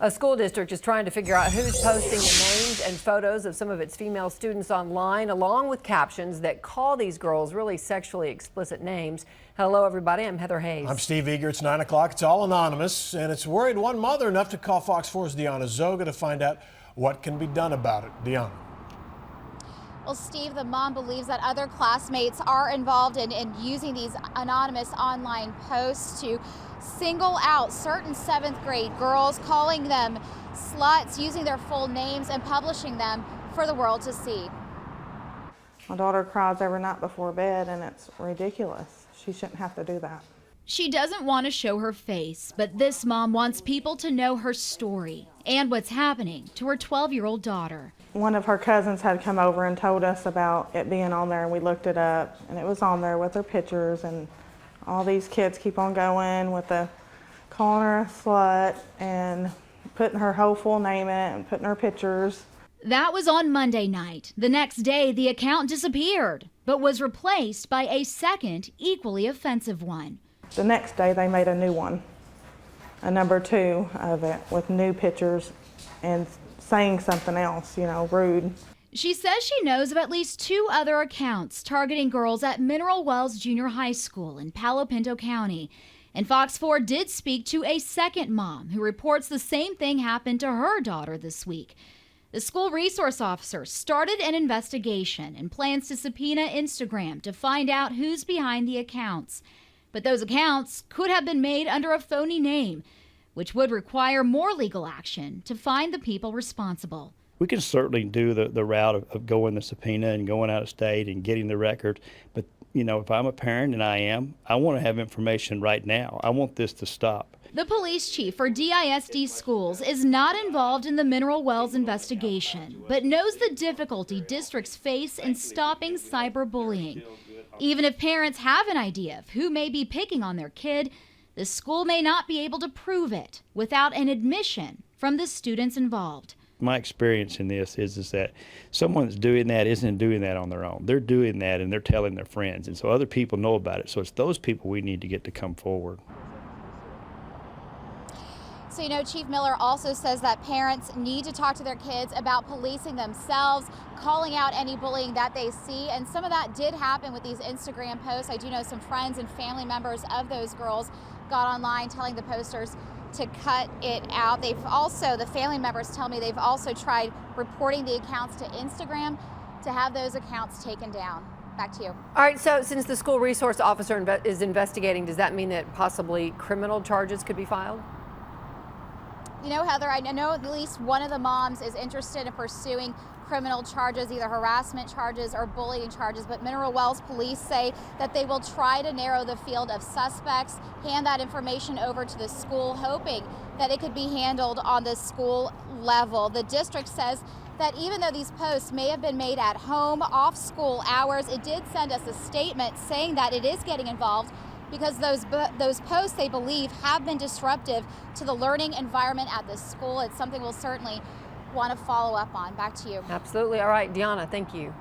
A school district is trying to figure out who's posting the names and photos of some of its female students online, along with captions that call these girls really sexually explicit names. Hello, everybody. I'm Heather Hayes. I'm Steve Eager. It's 9 o'clock. It's all anonymous, and it's worried one mother enough to call Fox 4's Deanna Zoga to find out what can be done about it. Deanna. Well, Steve, the mom believes that other classmates are involved in using these anonymous online posts to single out certain 7th grade girls, calling them sluts, using their full names and publishing them for the world to see. My daughter cries every night before bed, and it's ridiculous. She shouldn't have to do that. She doesn't want to show her face, but this mom wants people to know her story and what's happening to her 12-year-old daughter. One of her cousins had come over and told us about it being on there, and we looked it up, and it was on there with her pictures, and all these kids keep on going with calling her a slut and putting her whole full name in it and putting her pictures. That was on Monday night. The next day, the account disappeared, but was replaced by a second, equally offensive one. The next day, they made a new one, a number 2 of it, with new pictures and saying something else, rude. She says she knows of at least 2 other accounts targeting girls at Mineral Wells Junior High School in Palo Pinto County. And Fox 4 did speak to a second mom who reports the same thing happened to her daughter this week. The school resource officer started an investigation and plans to subpoena Instagram to find out who's behind the accounts. But those accounts could have been made under a phony name, which would require more legal action to find the people responsible. We can certainly do the route of going the subpoena and going out of state and getting the record. But, if I'm a parent, and I want to have information right now. I want this to stop. The police chief for DISD schools is not involved in the Mineral Wells investigation, but knows the difficulty districts face in stopping cyberbullying. Even if parents have an idea of who may be picking on their kid, the school may not be able to prove it without an admission from the students involved. My experience in this is that someone that's doing that isn't doing that on their own. They're doing that and they're telling their friends, and so other people know about it. So it's those people we need to get to come forward. So, Chief Miller also says that parents need to talk to their kids about policing themselves, calling out any bullying that they see. And some of that did happen with these Instagram posts. I do know some friends and family members of those girls got online telling the posters to cut it out. The family members tell me they've also tried reporting the accounts to Instagram to have those accounts taken down. Back to you. All right, so since the school resource officer is investigating, does that mean that possibly criminal charges could be filed? Heather, I know at least one of the moms is interested in pursuing criminal charges, either harassment charges or bullying charges, but Mineral Wells police say that they will try to narrow the field of suspects, hand that information over to the school, hoping that it could be handled on the school level. The district says that even though these posts may have been made at home, off school hours, it did send us a statement saying that it is getting involved because those posts, they believe, have been disruptive to the learning environment at the school. It's something we'll certainly want to follow up on. Back to you. Absolutely. All right, Deanna, thank you.